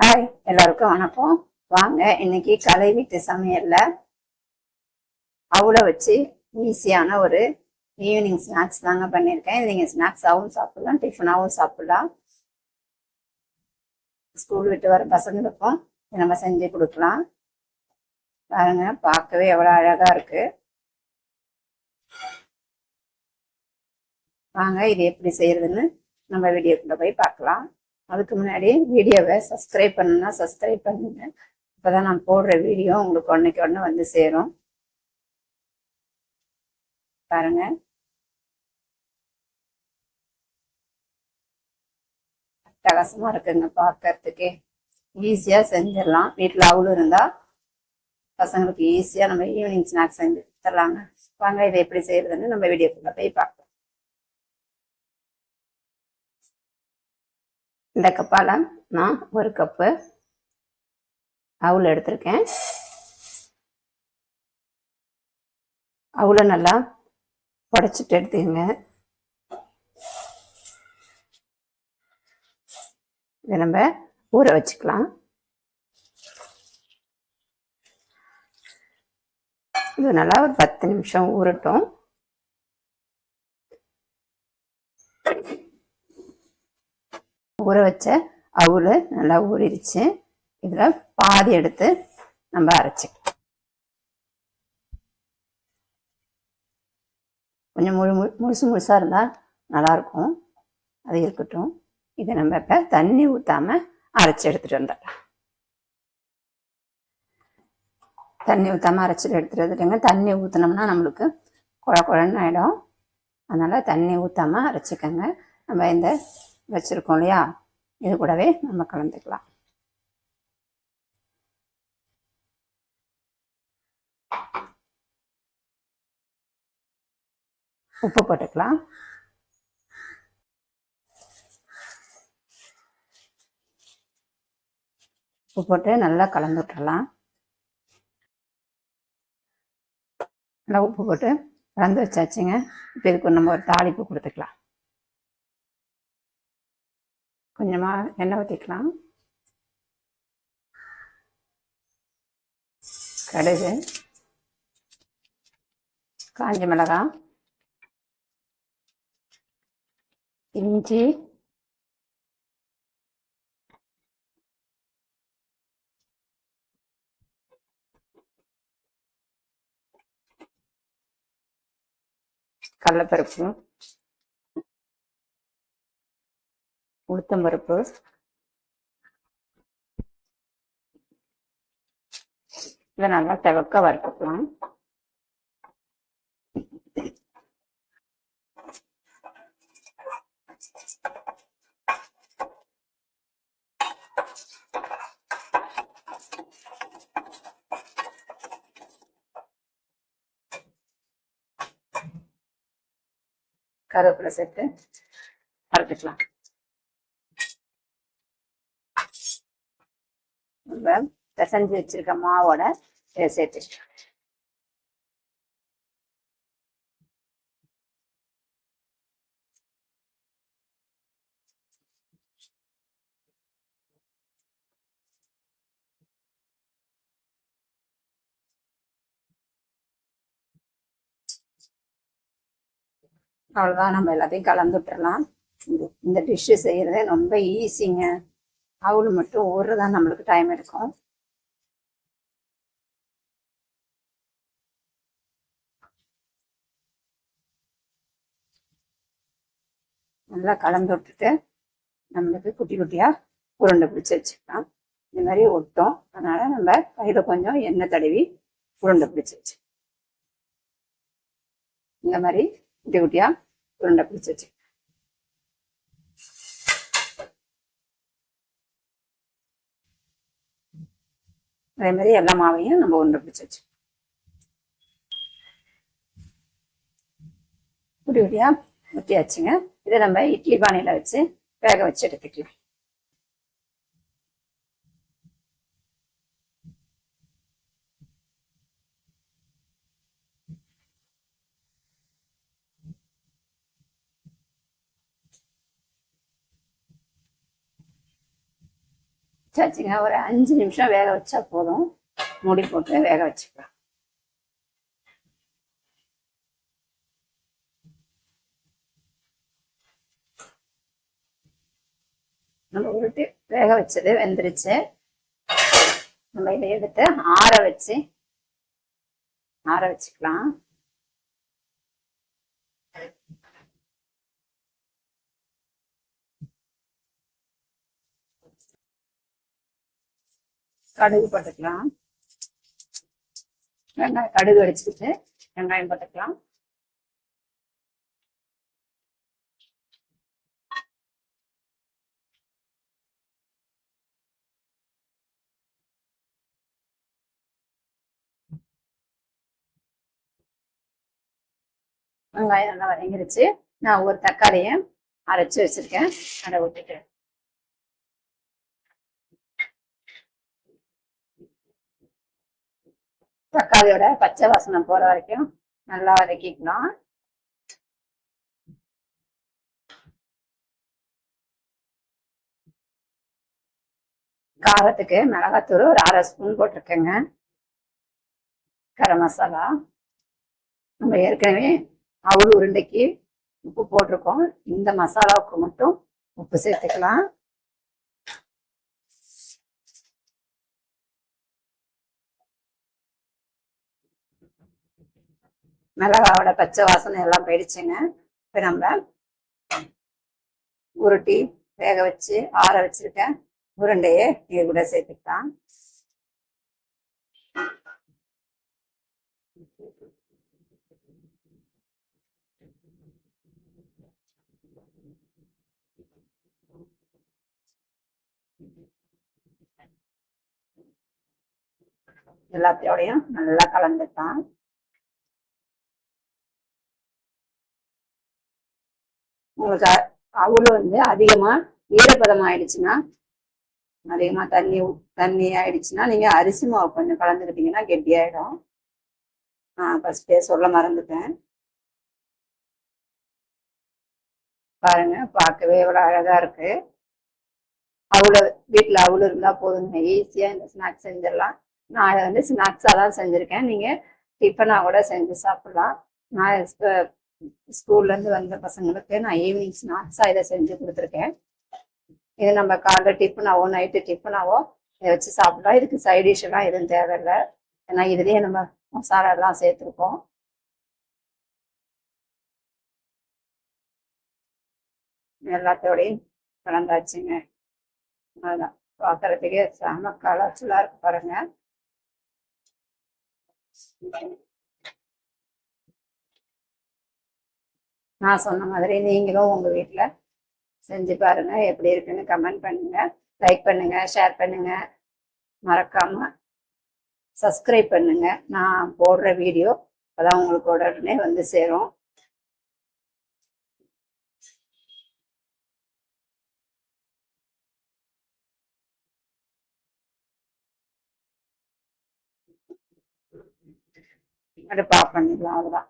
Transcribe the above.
Hi, எல்லாருக்கும் வணக்கம். வாங்க இன்னைக்கு கலை வீட்டு சமையல்ல அவளை வச்சு ஈஸியான ஒரு ஈவினிங் ஸ்நாக்ஸ் தாங்க பண்ணியிருக்கேன். நீங்க ஸ்நாக்ஸாகவும் சாப்பிடலாம், டிஃபனாகவும் சாப்பிடலாம். ஸ்கூல் விட்டு வர பசங்களுக்கும் நம்ம செஞ்சு கொடுக்கலாம். பாருங்க, பார்க்கவே எவ்வளோ அழகா இருக்கு. வாங்க இது எப்படி செய்யறதுன்னு நம்ம வீடியோக்குள்ள போய் பார்க்கலாம். அதுக்கு முன்னாடி வீடியோவை சப்ஸ்கிரைப் பண்ணணும்னா சப்ஸ்கிரைப் பண்ணுங்க. அப்பதான் நான் போடுற வீடியோ உங்களுக்கு உடனே வந்து சேரும். பாருங்க, அட்டகாசமா இருக்குங்க பார்க்கறதுக்கே. ஈஸியா செஞ்சிடலாம். வீட்டில் அவளும் இருந்தா பசங்களுக்கு ஈஸியா நம்ம ஈவினிங் ஸ்நாக்ஸ் செஞ்சு தரலாங்க. வாங்க இதை எப்படி செய்யறதுன்னு நம்ம வீடியோக்குள்ள போய் பார்க்கலாம். இந்த கப்பால நான் ஒரு கப்பு அவல் எடுத்திருக்கேன். அவளை நல்லா உடைச்சிட்டு எடுத்துக்கங்க. இதை நம்ம ஊற வச்சுக்கலாம். இது நல்லா ஒரு 10 நிமிஷம் ஊறட்டும். ஊற வச்ச அவல் நல்லா ஊறிடுச்சு. இதில் பாதி எடுத்து நம்ம அரைச்சிக்கலாம். கொஞ்சம் முழுசாக இருந்தால் நல்லாயிருக்கும். அது இருக்கட்டும். இதை நம்ம இப்போ தண்ணி ஊற்றாமல் அரைச்சி எடுத்துகிட்டு வந்துடலாம். தண்ணி ஊற்றாமல் அரைச்சிட்டு எடுத்துகிட்டு வந்துட்டுங்க. தண்ணி ஊற்றினோம்னா நம்மளுக்கு குழன்னு ஆகிடும். அதனால் தண்ணி ஊற்றாமல் அரைச்சிக்கோங்க. நம்ம இந்த வச்சுருக்கோம் இல்லையா, இது கூடவே நம்ம கலந்துக்கலாம். உப்பு போட்டுக்கலாம். உப்பு போட்டு நல்லா கலந்து விட்டுறலாம். நல்லா உப்பு போட்டு கலந்து வச்சாச்சுங்க. இப்போ இதுக்கு நம்ம ஒரு தாளிப்பு கொடுத்துக்கலாம். கொஞ்சமாக எண்ணெய் ஊற்றிக்கலாம். கடுகு, காஞ்ச மிளகாய், இஞ்சி, கடலைப்பருப்பு, உளுத்தம்பருப்பு, இதை நல்லா செவக்க வறுத்துக்கலாம். கருவேப்பிலை சேர்த்து வறுத்துக்கலாம். நம்ம பிசைஞ்சு வச்சிருக்க மாவோட இதை சேர்த்து அவ்வளோதான். நம்ம எல்லாத்தையும் கலந்து விட்டுறலாம். இந்த டிஷ்ஷு செய்கிறது ரொம்ப ஈஸிங்க. அவள் மட்டும் ஊறுதான் நம்மளுக்கு டைம் எடுக்கும். நல்லா கலந்து விட்டுட்டு நம்மளுக்கு குட்டி குட்டியாக உருண்டை பிடிச்சி வச்சுக்கலாம். இந்த மாதிரி ஒட்டும். அதனால் நம்ம கையில் கொஞ்சம் எண்ணெய் தடவி உருண்டை பிடிச்சி வச்சு இந்த மாதிரி குட்டி குட்டியாக உருண்டை பிடிச்சி வச்சு அதே மாதிரி எல்லா மாவையும் நம்ம உருண்டை பிடிச்சி வச்சு குட்டி குட்டியாக ஊற்றியாச்சுங்க. இதை நம்ம இட்லி பானையில் வச்சு வேக வச்சு எடுத்துக்கலாம். வச்சுங்க. ஒரு 5 நிமிஷம் வேக வச்சா போதும். மூடி போட்டு வேக வச்சுக்கலாம். நம்ம உருட்டி வேக வச்சது வெந்துருச்சு. நம்ம இதை எடுத்து ஆற வச்சுக்கலாம். கடுகு போட்டுக்கலாம். வெங்காயம் கடுகு அடிச்சுக்கிட்டு வெங்காயம் போட்டுக்கலாம். வெங்காயம் நல்லா வதங்கிருச்சு. நான் ஒரு தக்காளியை அரைச்சி வச்சிருக்கேன், அதை விட்டுட்டு தக்காளியோட பச்சை வாசனை போற வரைக்கும் நல்லா வதக்கிக்கலாம். காரத்துக்கு மிளகாத்தூள் ஒரு 1/2 ஸ்பூன் போட்டிருக்கேங்க. கரம் மசாலா நம்ம ஏற்கனவே அவல் உருண்டைக்கு உப்பு போட்டிருக்கோம். இந்த மசாலாவுக்கு மட்டும் உப்பு சேர்த்துக்கலாம். மிளகாவோட பச்சை வாசனை எல்லாம் போயிடுச்சுங்க. இப்போ நம்ம உருட்டி வேக வச்சு ஆற வச்சிருக்கேன் உருண்டையே இது கூட சேர்த்துக்கலாம். எல்லாத்தையோடையும் நல்லா கலந்துட்டான். உங்களுக்கு அவளு அதிகமா ஈரப்பதம் ஆயிடுச்சுன்னா, அதிகமா தண்ணி ஆயிடுச்சுன்னா நீங்க அரிசி மாவு கொஞ்சம் கலந்துக்கிட்டீங்கன்னா கெட்டியாயிடும். ஃபர்ஸ்டே சொல்ல மறந்துட்டேன். பாருங்க, பார்க்கவே எவ்வளவு அழகா இருக்கு. வீட்டுல அவளு இருந்தா போதுங்க, ஈஸியா இந்த ஸ்நாக்ஸ் செஞ்சிடலாம். நான் ஸ்நாக்ஸா தான் செஞ்சிருக்கேன். நீங்க டிஃபனா கூட செஞ்சு சாப்பிடலாம். நான் ஸ்கூல்ல இருந்து வந்த பசங்களுக்கு நான் ஈவினிங் ஸ்நாக்ஸா இதை செஞ்சு கொடுத்துருக்கேன். இது நம்ம காலைல டிஃபனாவோ நைட்டு டிஃபனாவோ இதை வச்சு சாப்பிடலாம். இதுக்கு சைட் டிஷ் எல்லாம் எதுவும் தேவையில்லை. ஏன்னா இதுலயே நம்ம மசாலா எல்லாம் சேர்த்துருக்கோம். எல்லாத்தோடையும் கலந்தாச்சுங்க. அதான் பார்க்கறதுக்கே செம கலர்ஃபுல்லா இருக்கு பாருங்க. நான் சொன்ன மாதிரி நீங்களும் உங்க வீட்டுல செஞ்சு பாருங்க. எப்படி இருக்குன்னு கமெண்ட் பண்ணுங்க, லைக் பண்ணுங்க, ஷேர் பண்ணுங்க, மறக்காம சப்ஸ்கிரைப் பண்ணுங்க. நான் போடுற வீடியோ அதான் உங்களுக்கு உடனே வந்து சேரும். அடுப்பு ஆஃப் பண்ணிடலாம், அவ்வளவுதான்.